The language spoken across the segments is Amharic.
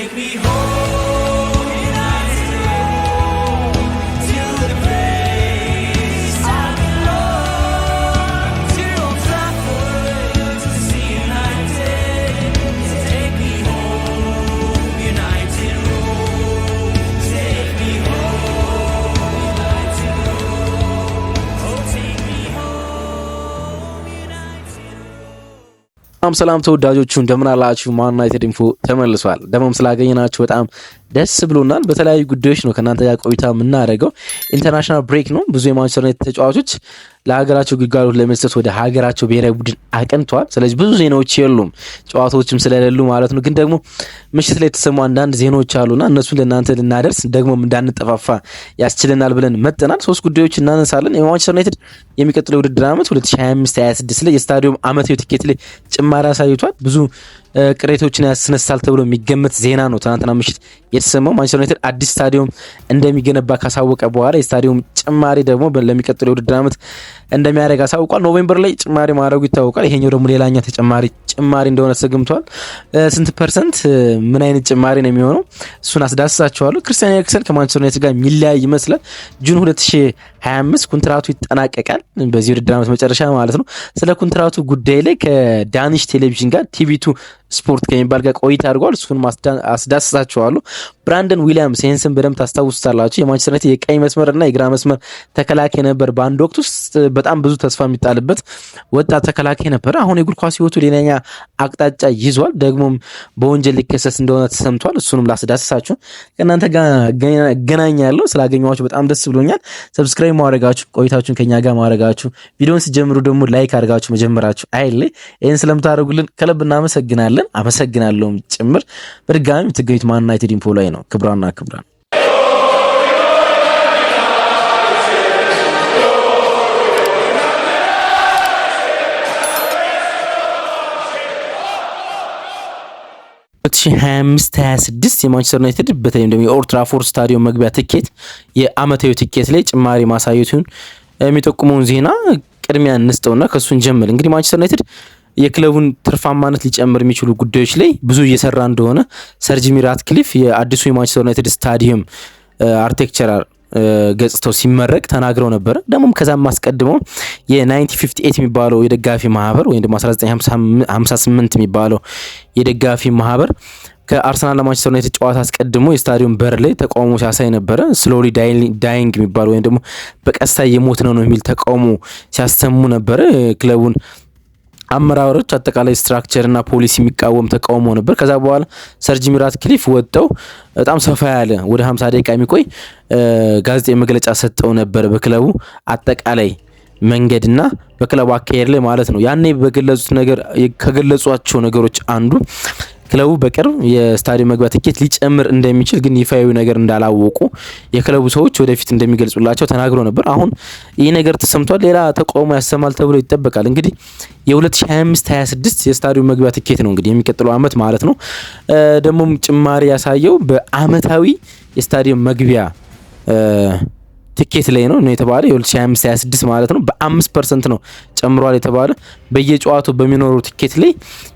take me home, United, to the place I belong, to Old Trafford, to see United. Take me home, United Road. Take me home, United Road. Oh, take me home, United Road. ሰላም ተወዳጆቹ እንደምን አላችሁ? ማን ዩናይትድ ኢንፎ ተመልሷል። ደሞም ስላገኘናችሁ በጣም ደስ ብሎናል። በተለያዩ ጉዳዮች ነው ከናንተ ጋር ቆይታ የምናደርገው። ኢንተርናሽናል ብሬክ ነው። ብዙ የማንቸስተር ዩናይትድ ተጫዋቾች ለሀገራቸው ግልጋሎት ለመስጠት ወደ ሀገራቸው ብሔራዊ ቡድን አቅንተዋል። ስለዚህ ብዙ ዜናዎች የሉም፣ ጨዋታዎችም ስለሌሉ ማለት ነው። ግን ደግሞ ምሽት ላይ የተሰሙ አንዳንድ ዜናዎች አሉና እነሱን ለእናንተ ልናደርስ ደግሞም እንዳንጠፋፋ ያስችለናል ብለን መጥተናል። ሶስት ጉዳዮች እናነሳለን። የማንቸስተር ዩናይትድ የሚቀጥለው የውድድር ዓመት 2025-26 ላይ የስታዲየም ዓመታዊ ቲኬት ላይ ጭማሪ አሳይቷል። ብዙ ቅሬታዎችን ያስነሳል ተብሎ የሚገመት ዜና ነው ትናንትና ምሽት የተሰማው። ማንቸስተር ዩናይትድ አዲስ ስታዲየም እንደሚገነባ ካሳወቀ በኋላ የስታዲየም ጭማሪ ደግሞ ለሚቀጥለው የውድድር ዓመት እንደሚያደርግ አሳውቋል። ኖቬምበር ላይ ጭማሪ ማድረጉ ይታወቃል። ይሄኛው ደግሞ ሌላኛ ተጨማሪ ጭማሪ እንደሆነ ተሰግምቷል። ስንት ፐርሰንት ምን አይነት ጭማሪ ነው የሚሆነው እሱን አስዳስሳችኋለሁ። ክርስቲያን ኤሪክሰን ከማንቸስተር ዩናይትድ ጋር የሚለያይ ይመስላል። ጁን 2025 ኮንትራቱ ይጠናቀቃል፣ በዚህ የውድድር ዓመት መጨረሻ ማለት ነው። ስለ ኮንትራቱ ጉዳይ ላይ ከዳኒሽ ቴሌቪዥን ጋር ቲቪ2 ስፖርት ከሚባል ጋር ቆይታ አድርጓል። እሱን አስዳስሳችኋለሁ። ብራንደን ዊሊያምስ ይህን በደንብ ታስታውሱታላችሁ። የማንቸስተር ዩናይትድ የቀኝ መስመርና የግራ መስመር ተከላካይ ነበር። በአንድ ወቅት ውስጥ በጣም ብዙ ተስፋ የሚጣልበት ወጣት ተከላካይ ነበር። አሁን የእግር ኳስ ሕይወቱ ሌላኛ አቅጣጫ ይዟል። ደግሞም በወንጀል ሊከሰስ እንደሆነ ተሰምቷል። እሱንም ላስዳስሳችሁ ከእናንተ ጋር እገናኛለሁ። ስላገኘኋችሁ በጣም ደስ ብሎኛል። ሰብስክራይብ ማድረጋችሁ፣ ቆይታችሁን ከኛ ጋር ማድረጋችሁ፣ ቪዲዮን ሲጀምሩ ደግሞ ላይክ አድርጋችሁ መጀመራችሁ አይለ ይህን ስለምታደርጉልን ከልብ እናመሰግናለን። አመሰግናለሁም ጭምር። በድጋሚ የምትገኙት ማን ዩናይትድ ኢንፎ ላይ ነው። ክብራና ክብራን የማንቸስተር ዩናይትድ በተለይም ደግሞ የኦልድ ትራፎርድ ስታዲየም መግቢያ ትኬት የአመታዊ ትኬት ላይ ጭማሪ ማሳየቱን የሚጠቁመውን ዜና ቅድሚያ እንስጠውና ከሱን ጀምር። እንግዲህ ማንቸስተር ዩናይትድ የክለቡን ትርፋማነት ሊጨምር የሚችሉ ጉዳዮች ላይ ብዙ እየሰራ እንደሆነ ሰር ጂሚ ራትክሊፍ የአዲሱ የማንቸስተር ዩናይትድ ስታዲየም አርኪቴክቸራል ገጽታው ሲመረቅ ተናግረው ነበር። ደግሞም ከዛም አስቀድመው የ1958 የሚባለው የደጋፊ ማህበር ወይም ደግሞ 1958 የሚባለው የደጋፊ ማህበር ከአርሰናል ለማንቸስተር ዩናይትድ ጨዋታ አስቀድሞ የስታዲየም በር ላይ ተቃውሞ ሲያሳይ ነበረ። ስሎሊ ዳይንግ የሚባለው ወይም ደግሞ በቀስታ የሞት ነው የሚል ተቃውሞ ሲያሰሙ ነበረ። ክለቡን አመራሮች አጠቃላይ ስትራክቸር እና ፖሊሲ የሚቃወም ተቃውሞ ነበር። ከዛ በኋላ ሰር ጂሚ ራትክሊፍ ወጥተው በጣም ሰፋ ያለ ወደ 50 ደቂቃ የሚቆይ ጋዜጣዊ መግለጫ ሰጠው ነበር በክለቡ አጠቃላይ መንገድና በክለቡ አካሄድ ላይ ማለት ነው። ያኔ ከገለጿቸው ነገሮች አንዱ ክለቡ በቅርብ የስታዲየም መግቢያ ትኬት ሊጨምር እንደሚችል ግን ይፋዊ ነገር እንዳላወቁ የክለቡ ሰዎች ወደፊት እንደሚገልጹላቸው ተናግረው ነበር። አሁን ይህ ነገር ተሰምቷል። ሌላ ተቃውሞ ያሰማል ተብሎ ይጠበቃል። እንግዲህ የ2025-26 የስታዲየም መግቢያ ትኬት ነው እንግዲህ የሚቀጥለው አመት ማለት ነው። ደግሞም ጭማሪ ያሳየው በአመታዊ የስታዲየም መግቢያ ትኬት ላይ ነው የተባለ የ2025-26 ማለት ነው። በ5% ነው ጨምሯል የተባለ። በየጨዋታው በሚኖረው ትኬት ላይ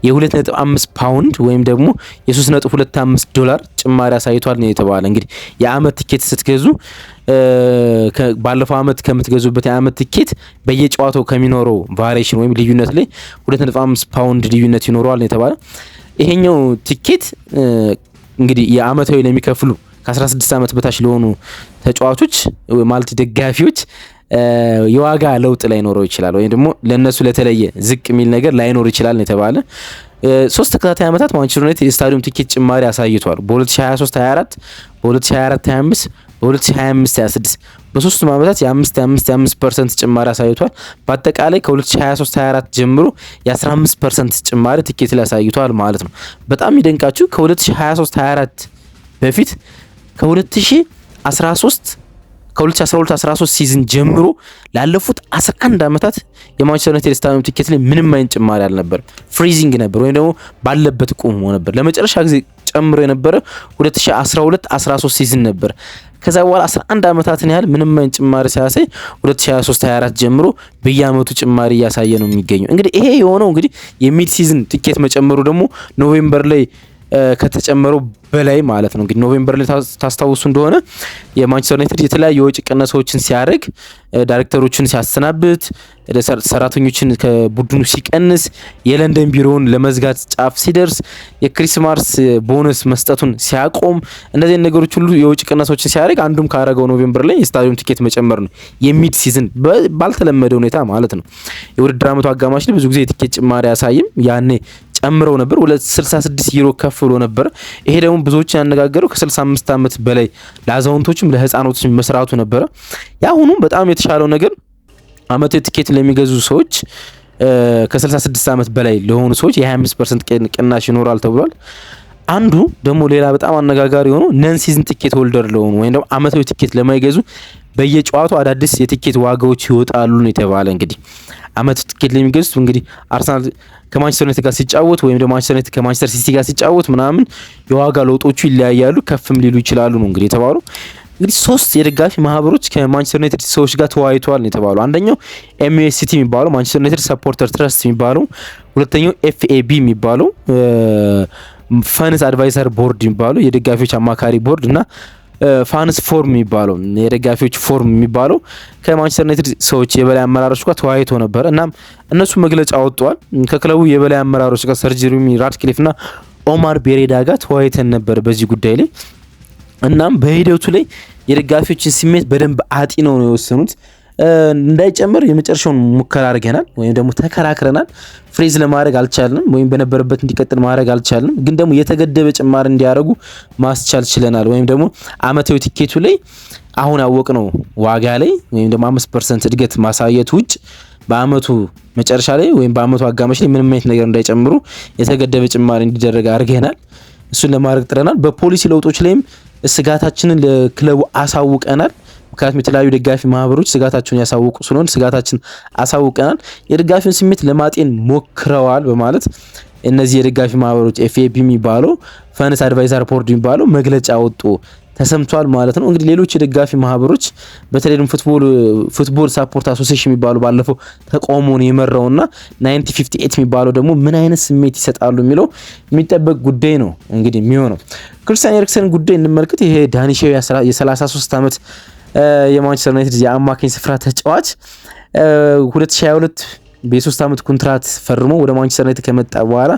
የ2.5 ፓውንድ ወይም ደግሞ የ3.25 ዶላር ጭማሪ አሳይቷል ነው የተባለ። እንግዲህ የአመት ትኬት ስትገዙ ባለፈው አመት ከምትገዙበት የአመት ትኬት በየጨዋታው ከሚኖረው ቫሪዬሽን ወይም ልዩነት ላይ 2.5 ፓውንድ ልዩነት ይኖረዋል ነው የተባለ። ይሄኛው ትኬት እንግዲህ የአመታዊ ለሚከፍሉ ከ16 ዓመት በታች ለሆኑ ተጫዋቾች ማለት ደጋፊዎች የዋጋ ለውጥ ላይኖረው ይችላል፣ ወይም ደግሞ ለነሱ ለተለየ ዝቅ የሚል ነገር ላይኖር ይችላል የተባለ። ሶስት ተከታታይ ዓመታት ማንቸስተር ዩናይትድ የስታዲየም ቲኬት ጭማሪ አሳይቷል። በ2023-24 በ2024-25 በ2025-26 በሶስቱም ዓመታት የ5% ጭማሪ አሳይቷል። በአጠቃላይ ከ2023-24 ጀምሮ የ15% ጭማሪ ቲኬት ላይ አሳይቷል ማለት ነው። በጣም ይደንቃችሁ ከ2023-24 በፊት ከ2012-13 ሲዝን ጀምሮ ላለፉት 11 ዓመታት የማንቸስተር ዩናይትድ ስታዲየም ቲኬት ላይ ምንም አይነት ጭማሪ አልነበረም። ፍሪዚንግ ነበር ወይም ደግሞ ባለበት ቆሞ ነበር። ለመጨረሻ ጊዜ ጨምሮ የነበረ 2012-13 ሲዝን ነበር። ከዛ በኋላ 11 ዓመታትን ያህል ምንም አይነት ጭማሪ ሳያሳይ 2023-24 ጀምሮ በየአመቱ ጭማሪ እያሳየ ነው የሚገኘው። እንግዲህ ይሄ የሆነው እንግዲህ የሚድ ሲዝን ቲኬት መጨመሩ ደግሞ ኖቬምበር ላይ ከተጨመረው በላይ ማለት ነው። እንግዲህ ኖቬምበር ላይ ታስታውሱ እንደሆነ የማንቸስተር ዩናይትድ የተለያዩ የወጪ ቅነሳዎችን ሲያደርግ፣ ዳይሬክተሮችን ሲያሰናብት፣ ሰራተኞችን ከቡድኑ ሲቀንስ፣ የለንደን ቢሮውን ለመዝጋት ጫፍ ሲደርስ፣ የክሪስማስ ቦነስ መስጠቱን ሲያቆም፣ እነዚህ ነገሮች ሁሉ የወጪ ቅነሳዎችን ሲያደርግ አንዱም ካረገው ኖቬምበር ላይ የስታዲየም ቲኬት መጨመር ነው። የሚድ ሲዝን ባልተለመደ ሁኔታ ማለት ነው። የውድድር አመቱ አጋማሽ ላይ ብዙ ጊዜ የቲኬት ጭማሪ አያሳይም። ያኔ ጨምረው ነበር 266 ዩሮ ከፍ ብሎ ነበር። ይሄ ደግሞ ብዙዎችን ያነጋገረው ከ65 ዓመት በላይ ለአዛውንቶችም ለህፃኖችም መስራቱ ነበረ። ያሁኑ በጣም የተሻለው ነገር አመታዊ ቲኬት ለሚገዙ ሰዎች ከ66 ዓመት በላይ ለሆኑ ሰዎች የ25% ቅናሽ ይኖራል ተብሏል። አንዱ ደግሞ ሌላ በጣም አነጋጋሪ የሆነው ነን ሲዝን ቲኬት ሆልደር ለሆኑ ወይም ደግሞ አመታዊ ቲኬት ለማይገዙ በየጨዋታው አዳዲስ የቲኬት ዋጋዎች ይወጣሉ ነው የተባለ። እንግዲህ አመት ቲኬት ለሚገዙት እንግዲህ አርሰናል ከማንቸስተር ዩናይትድ ጋር ሲጫወት ወይም ደግሞ ማንቸስተር ዩናይትድ ከማንቸስተር ሲቲ ጋር ሲጫወት ምናምን የዋጋ ለውጦቹ ይለያያሉ፣ ከፍም ሊሉ ይችላሉ ነው እንግዲህ የተባሉ። እንግዲህ 3 የደጋፊ ማህበሮች ከማንቸስተር ዩናይትድ ሰዎች ጋር ተወያይተዋል ነው የተባሉ። አንደኛው ኤምኤስሲቲ የሚባለው ማንቸስተር ዩናይትድ ሰፖርተር ትረስት የሚባለው፣ ሁለተኛው ኤፍኤቢ የሚባለው ፋንስ አድቫይዘር ቦርድ የሚባለው የደጋፊዎች አማካሪ ቦርድ እና ፋንስ ፎርም የሚባለው የደጋፊዎች ፎርም የሚባለው ከማንቸስተር ዩናይትድ ሰዎች የበላይ አመራሮች ጋር ተወያይቶ ነበር። እናም እነሱ መግለጫ አወጥተዋል። ከክለቡ የበላይ አመራሮች ጋር ሰር ጄሬሚ ራትክሊፍ እና ኦማር ቤሬዳ ጋር ተወያይተን ነበር በዚህ ጉዳይ ላይ። እናም በሂደቱ ላይ የደጋፊዎችን ስሜት በደንብ አጢነው ነው የወሰኑት። እንዳይጨምር የመጨረሻውን ሙከራ አድርገናል ወይም ደግሞ ተከራክረናል። ፍሬዝ ለማድረግ አልቻልንም ወይም በነበረበት እንዲቀጥል ማድረግ አልቻልንም። ግን ደግሞ የተገደበ ጭማሪ እንዲያደርጉ ማስቻል ችለናል። ወይም ደግሞ አመታዊ ቲኬቱ ላይ አሁን ያወቅነው ዋጋ ላይ ወይም ደግሞ 5% እድገት ማሳየት ውጭ በአመቱ መጨረሻ ላይ ወይም በአመቱ አጋማሽ ላይ ምንም አይነት ነገር እንዳይጨምሩ የተገደበ ጭማሪ እንዲደረግ አድርገናል። እሱን ለማድረግ ጥረናል። በፖሊሲ ለውጦች ላይም ስጋታችንን ለክለቡ አሳውቀናል። ምክንያቱም የተለያዩ ደጋፊ ማህበሮች ስጋታቸውን ያሳውቁ ስለሆነ ስጋታችን አሳውቀናል። የደጋፊውን ስሜት ለማጤን ሞክረዋል በማለት እነዚህ የደጋፊ ማህበሮች ኤፍኤቢ የሚባለው ፋንስ አድቫይዘር ቦርድ የሚባለው መግለጫ ወጡ ተሰምቷል ማለት ነው። እንግዲህ ሌሎች የደጋፊ ማህበሮች በተለይ ደግሞ ፉትቦል ሳፖርት አሶሲዬሽን የሚባለው ባለፈው ተቃውሞውን የመራውና 9058 የሚባለው ደግሞ ምን አይነት ስሜት ይሰጣሉ የሚለው የሚጠበቅ ጉዳይ ነው። እንግዲህ የሚሆነው ክርስቲያን ኤሪክሰን ጉዳይ እንመልከት። ይሄ ዳኒሻዊ የ33 ዓመት የማንቸስተር ዩናይትድ የአማካኝ ስፍራ ተጫዋች 2022 በ3 ዓመት ኮንትራት ፈርሞ ወደ ማንቸስተር ዩናይትድ ከመጣ በኋላ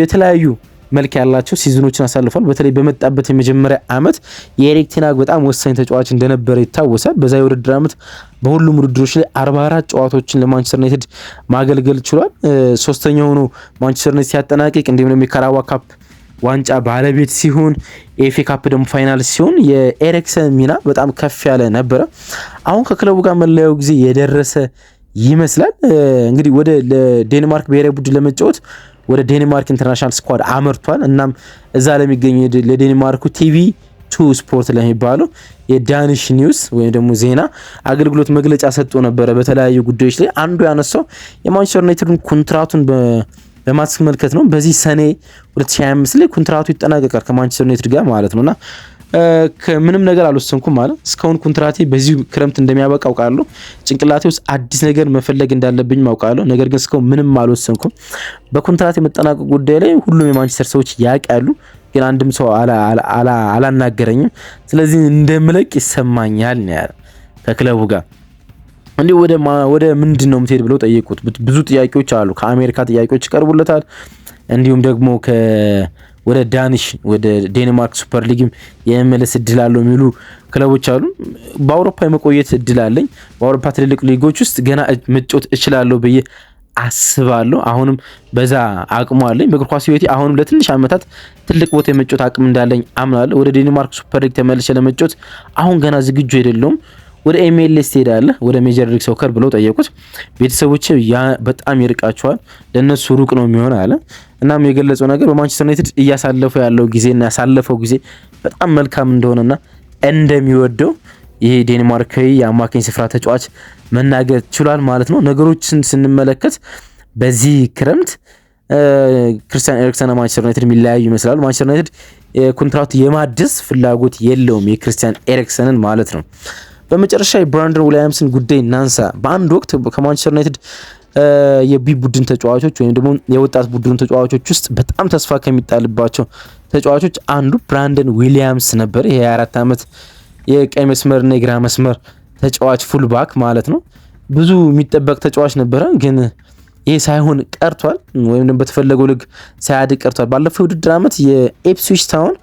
የተለያዩ መልክ ያላቸው ሲዝኖችን አሳልፏል። በተለይ በመጣበት የመጀመሪያ ዓመት የኤሪክ ቴን ሃግ በጣም ወሳኝ ተጫዋች እንደነበረ ይታወሳል። በዛ የውድድር ዓመት በሁሉም ውድድሮች ላይ 44 ጨዋታዎችን ለማንቸስተር ዩናይትድ ማገልገል ችሏል። ሶስተኛው ሆኖ ማንቸስተር ዩናይትድ ሲያጠናቅቅ እንዲሁም ደግሞ የካራባ ካፕ ዋንጫ ባለቤት ሲሆን ኤፍኤ ካፕ ደግሞ ፋይናል ሲሆን የኤሪክሰን ሚና በጣም ከፍ ያለ ነበረ። አሁን ከክለቡ ጋር መለያው ጊዜ የደረሰ ይመስላል። እንግዲህ ወደ ዴንማርክ ብሔራዊ ቡድን ለመጫወት ወደ ዴንማርክ ኢንተርናሽናል ስኳድ አመርቷል። እናም እዛ ለሚገኙ ለዴንማርኩ ቲቪ 2 ስፖርት ለሚባለው የዳኒሽ ኒውስ ወይም ደግሞ ዜና አገልግሎት መግለጫ ሰጥቶ ነበረ። በተለያዩ ጉዳዮች ላይ አንዱ ያነሳው የማንቸስተር ዩናይትድን ኮንትራቱን በማስመልከት ነው። በዚህ ሰኔ 2025 ላይ ኮንትራቱ ይጠናቀቃል ከማንቸስተር ዩናይትድ ጋር ማለት ነውና ከምንም ነገር አልወሰንኩም ማለት እስካሁን ኮንትራቴ በዚህ ክረምት እንደሚያበቃ አውቃለሁ። ጭንቅላቴ ውስጥ አዲስ ነገር መፈለግ እንዳለብኝ አውቃለሁ። ነገር ግን እስካሁን ምንም አልወሰንኩም። በኮንትራቴ መጠናቀቅ ጉዳይ ላይ ሁሉም የማንቸስተር ሰዎች ያውቃሉ፣ ግን አንድም ሰው አላናገረኝም። ስለዚህ እንደምለቅ ይሰማኛል ነው ያለው ከክለቡ ጋር። እንዲሁ ወደ ምንድን ነው የምትሄድ ብለው ጠየቁት። ብዙ ጥያቄዎች አሉ። ከአሜሪካ ጥያቄዎች ይቀርቡለታል። እንዲሁም ደግሞ ወደ ዳኒሽ ወደ ዴንማርክ ሱፐር ሊግም የመመለስ እድል አለው የሚሉ ክለቦች አሉ። በአውሮፓ የመቆየት እድል አለኝ፣ በአውሮፓ ትልልቅ ሊጎች ውስጥ ገና መጫወት እችላለሁ ብዬ አስባለሁ። አሁንም በዛ አቅሙ አለኝ። በእግር ኳስ ሕይወቴ አሁንም ለትንሽ ዓመታት ትልቅ ቦታ የመጫወት አቅም እንዳለኝ አምናለሁ። ወደ ዴንማርክ ሱፐር ሊግ ተመልሼ ለመጫወት አሁን ገና ዝግጁ አይደለሁም። ወደ ኤምኤልኤስ ትሄዳለህ ወደ ሜጀር ሊግ ሶከር ብለው ጠየቁት። ቤተሰቦች በጣም ይርቃቸዋል፣ ለነሱ ሩቅ ነው የሚሆን አለ። እናም የገለጸው ነገር በማንቸስተር ዩናይትድ እያሳለፈው ያለው ጊዜና ያሳለፈው ጊዜ በጣም መልካም እንደሆነና እንደሚወደው ይሄ ዴንማርካዊ የአማካኝ ስፍራ ተጫዋች መናገር ችሏል ማለት ነው። ነገሮችን ስንመለከት በዚህ ክረምት ክርስቲያን ኤሪክሰን ማንቸስተር ዩናይትድ የሚለያዩ ይመስላል። ማንቸስተር ዩናይትድ ኮንትራቱ የማደስ ፍላጎት የለውም የክርስቲያን ኤሪክሰንን ማለት ነው። በመጨረሻ የብራንደን ዊሊያምስን ጉዳይ እናንሳ። በአንድ ወቅት ከማንቸስተር ዩናይትድ የቢ ቡድን ተጫዋቾች ወይም ደግሞ የወጣት ቡድን ተጫዋቾች ውስጥ በጣም ተስፋ ከሚጣልባቸው ተጫዋቾች አንዱ ብራንደን ዊሊያምስ ነበር። ይሄ 24 ዓመት የቀኝ መስመርና የግራ መስመር ተጫዋች ፉልባክ ማለት ነው። ብዙ የሚጠበቅ ተጫዋች ነበረ፣ ግን ይሄ ሳይሆን ቀርቷል፣ ወይም ደግሞ በተፈለገው ልግ ሳያድግ ቀርቷል። ባለፈው ውድድር ዓመት የኢፕስዊች ታውን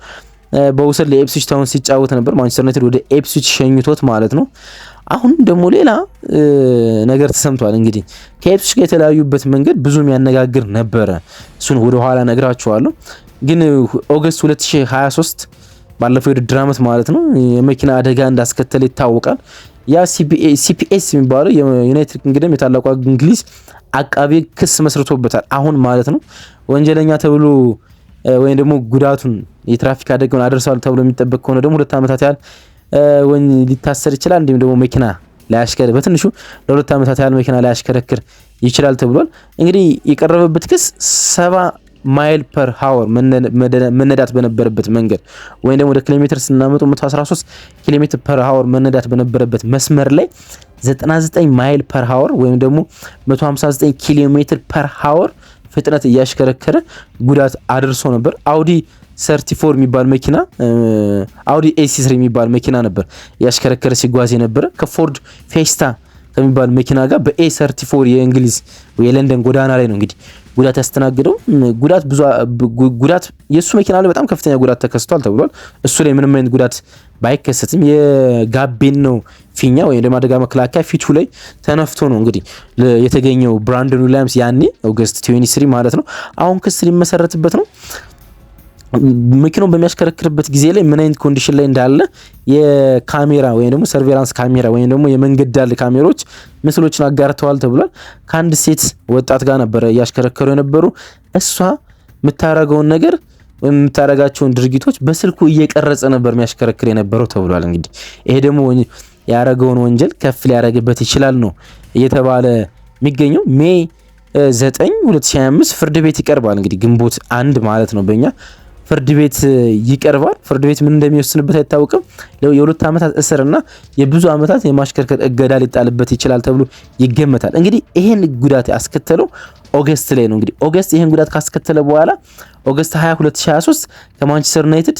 በውሰት ለኢፕስዊች ታውን ሲጫወት ነበር። ማንቸስተር ዩናይትድ ወደ ኢፕስዊች ሸኝቶት ማለት ነው። አሁን ደግሞ ሌላ ነገር ተሰምቷል። እንግዲህ ከኢፕስዊች ጋር የተለያዩበት መንገድ ብዙ የሚያነጋግር ነበረ። እሱን ወደ ኋላ ነግራችኋለሁ። ግን ኦገስት 2023 ባለፈው የውድድር ዓመት ማለት ነው የመኪና አደጋ እንዳስከተለ ይታወቃል። ያ ሲፒኤስ የሚባለው የዩናይትድ ኪንግደም የታላቋ እንግሊዝ አቃቤ ክስ መስርቶበታል አሁን ማለት ነው። ወንጀለኛ ተብሎ ወይም ደግሞ ጉዳቱን የትራፊክ አደጋውን አደርሰዋል ተብሎ የሚጠበቅ ከሆነ ደግሞ 2 ዓመታት ያህል ሊታሰር ይችላል። እንዲሁም ደግሞ መኪና ላያሽከረክር በትንሹ ለ2 ዓመታት ያህል መኪና ላያሽከረክር ይችላል ተብሏል። እንግዲህ የቀረበበት ክስ 70 ማይል ፐር ሃወር መነዳት በነበረበት መንገድ ወይም ደግሞ ወደ ኪሎሜትር ስናመጡ 113 ኪሎሜትር ፐር ሃወር መነዳት በነበረበት መስመር ላይ 99 ማይል ፐር ሃወር ወይም ደግሞ 159 ኪሎሜትር ፐር ሃወር ፍጥነት እያሽከረከረ ጉዳት አድርሶ ነበር። አውዲ 34 የሚባል መኪና አውዲ AC3 የሚባል መኪና ነበር እያሽከረከረ ሲጓዝ የነበረ ከፎርድ ፌስታ ከሚባል መኪና ጋር በA34 የእንግሊዝ የለንደን ጎዳና ላይ ነው እንግዲህ ጉዳት ያስተናግደው። ጉዳት የሱ መኪና ላይ በጣም ከፍተኛ ጉዳት ተከስቷል ተብሏል። እሱ ላይ ምንም አይነት ጉዳት ባይከሰትም የጋቤን ነው ፊኛ ወይም ደግሞ አደጋ መከላከያ ፊቱ ላይ ተነፍቶ ነው እንግዲህ የተገኘው ብራንደን ዊሊያምስ ያኔ ኦገስት 23 ማለት ነው። አሁን ክስ ሊመሰረትበት ነው። መኪናውን በሚያሽከረክርበት ጊዜ ላይ ምን አይነት ኮንዲሽን ላይ እንዳለ የካሜራ ወይም ደግሞ ሰርቬላንስ ካሜራ ወይም ደግሞ የመንገድ ዳር ካሜራዎች ምስሎችን አጋርተዋል ተብሏል። ከአንድ ሴት ወጣት ጋር ነበረ እያሽከረከሩ የነበሩ። እሷ የምታረገውን ነገር ወይም የምታረጋቸውን ድርጊቶች በስልኩ እየቀረጸ ነበር የሚያሽከረክር የነበረው ተብሏል። እንግዲህ ይሄ ደግሞ ያረገውን ወንጀል ከፍ ሊያረግበት ይችላል ነው እየተባለ የሚገኘው። ሜይ 9 2025 ፍርድ ቤት ይቀርባል። እንግዲህ ግንቦት 1 ማለት ነው በእኛ ፍርድ ቤት ይቀርባል። ፍርድ ቤት ምን እንደሚወስንበት አይታወቅም። የ2 ዓመታት እስርና የብዙ ዓመታት የማሽከርከር እገዳ ሊጣልበት ይችላል ተብሎ ይገመታል። እንግዲህ ይሄን ጉዳት ያስከተለው ኦገስት ላይ ነው። እንግዲህ ኦገስት ይሄን ጉዳት ካስከተለ በኋላ ኦገስት 20 2023 ከማንቸስተር ዩናይትድ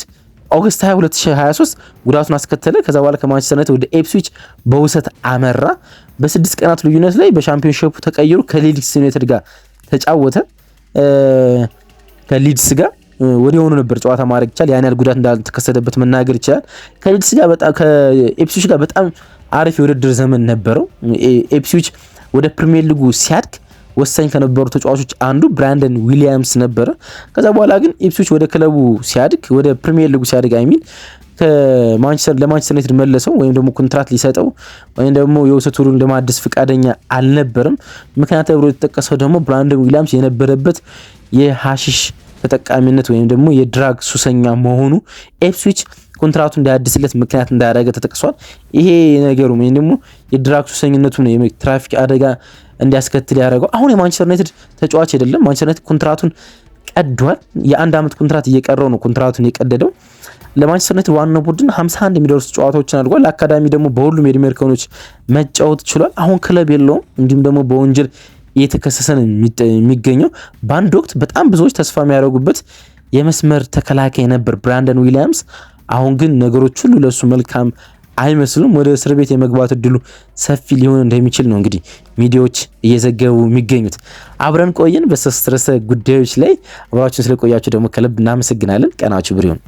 ኦገስት 20 2023 ጉዳቱን አስከተለ። ከዛ በኋላ ከማንቸስተር ዩናይትድ ወደ ኢፕስዊች በውሰት አመራ። በ6 ቀናት ልዩነት ላይ በሻምፒዮንሺፑ ተቀይሮ ከሊድስ ዩናይትድ ጋር ተጫወተ። ከሊድስ ጋር ወዲያውኑ ነበር ጨዋታ ማድረግ ይችላል። ያን ያህል ጉዳት እንዳልተከሰተበት መናገር ይችላል። ከሊድስ ጋር በጣም ከኢፕስዊች ጋር በጣም አሪፍ የውድድር ዘመን ነበረው። ኢፕስዊች ወደ ፕሪሚየር ሊጉ ሲያድግ ወሳኝ ከነበሩ ተጫዋቾች አንዱ ብራንደን ዊሊያምስ ነበረ። ከዛ በኋላ ግን ኢፕስዊች ወደ ክለቡ ሲያድግ ወደ ፕሪሚየር ሊጉ ሲያድግ ለማንቸስተር ዩናይትድ መለሰው ወይም ደግሞ ኮንትራት ሊሰጠው ወይም ደግሞ የውሰት ውሉን ለማደስ ፍቃደኛ አልነበረም። ምክንያት ተብሎ የተጠቀሰው ደግሞ ብራንደን ዊሊያምስ የነበረበት የሐሺሽ ተጠቃሚነት ወይም ደግሞ የድራግ ሱሰኛ መሆኑ ኢፕስዊች ኮንትራቱ እንዳያድስለት ምክንያት እንዳያደረገ ተጠቅሷል። ይሄ ነገሩ ወይም ደግሞ የድራግ ሱሰኝነቱ ነው የትራፊክ አደጋ እንዲያስከትል ያደረገው። አሁን የማንቸስተር ዩናይትድ ተጫዋች አይደለም። ማንቸስተር ዩናይትድ ኮንትራቱን ቀዷል። የ1 ዓመት ኮንትራት እየቀረው ነው ኮንትራቱን የቀደደው። ለማንቸስተር ዩናይትድ ዋናው ቡድን 51 የሚደርሱ ጨዋታዎችን አድርጓል። ለአካዳሚ ደግሞ በሁሉም የዕድሜ እርከኖች መጫወት ችሏል። አሁን ክለብ የለውም። እንዲሁም ደግሞ በወንጀል እየተከሰሰ ነው የሚገኘው። በአንድ ወቅት በጣም ብዙዎች ተስፋ የሚያደርጉበት የመስመር ተከላካይ ነበር ብራንደን ዊሊያምስ። አሁን ግን ነገሮች ሁሉ ለሱ መልካም አይመስሉም። ወደ እስር ቤት የመግባት እድሉ ሰፊ ሊሆን እንደሚችል ነው እንግዲህ ሚዲያዎች እየዘገቡ የሚገኙት። አብረን ቆየን በሶስት ርዕሰ ጉዳዮች ላይ። አብራችሁን ስለቆያችሁ ደግሞ ከልብ እናመሰግናለን። ቀናችሁ ብሩህ ይሁን።